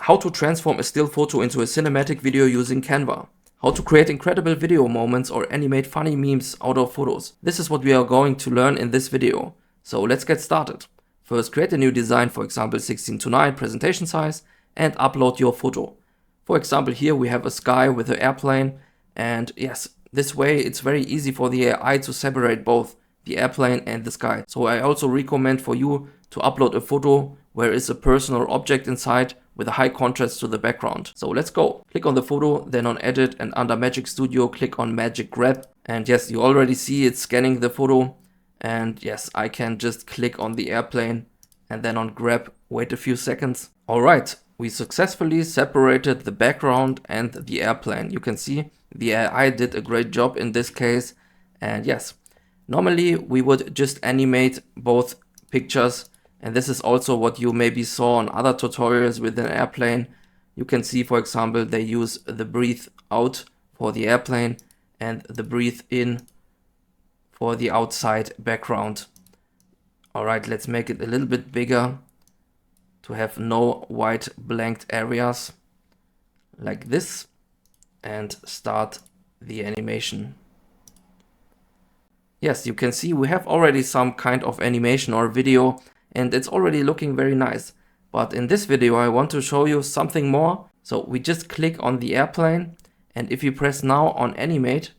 how to transform a still photo into a cinematic video using Canva. How to create incredible video moments or animate funny memes out of photos. This is what we are going to learn in this video. So let's get started. First, create a new design, for example 16:9 presentation size, and upload your photo. For example, here we have a sky with an airplane, and yes, this way it's very easy for the AI to separate both the airplane and the sky. So I also recommend for you to upload a photo where is a person or object inside with a high contrast to the background. So let's go. Click on the photo, then on edit, and under Magic Studio click on Magic Grab. And yes, you already see it scanning the photo. And yes, I can just click on the airplane and then on grab, wait a few seconds. Alright, we successfully separated the background and the airplane. You can see the AI did a great job in this case. And yes, normally we would just animate both pictures, and this is also what you maybe saw on other tutorials with an airplane. You can see, for example, they use the breathe out for the airplane and the breathe in for the outside background. Alright, let's make it a little bit bigger to have no white blanked areas like this, and start the animation. Yes, you can see we have already some kind of animation or video, and it's already looking very nice. But in this video I want to show you something more. So we just click on the airplane, and if you press now on animate,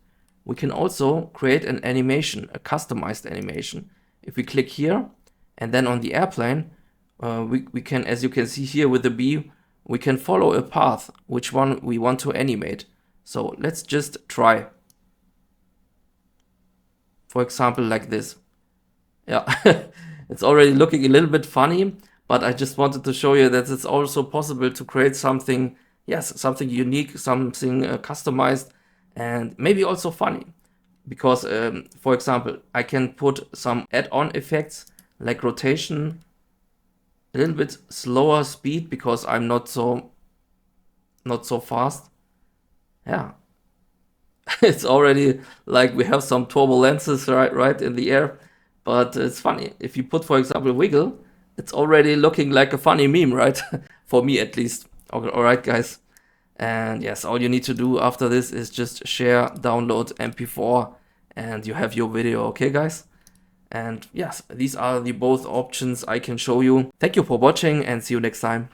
we can also create an animation, a customized animation. If we click here and then on the airplane, we can, as you can see here with the bee, we can follow a path, which one we want to animate. So let's just try. For example, like this. Yeah, it's already looking a little bit funny, but I just wanted to show you that it's also possible to create something, yes, something unique, something customized, and maybe also funny. Because, for example, I can put some add-on effects like rotation, a little bit slower speed because I'm not so fast. Yeah. It's already like we have some turbulences right in the air, but it's funny. If you put, for example, wiggle, it's already looking like a funny meme, right? For me at least. Alright guys. And yes, all you need to do after this is just share, download MP4, and you have your video, okay guys? And yes, these are the both options I can show you. Thank you for watching and see you next time.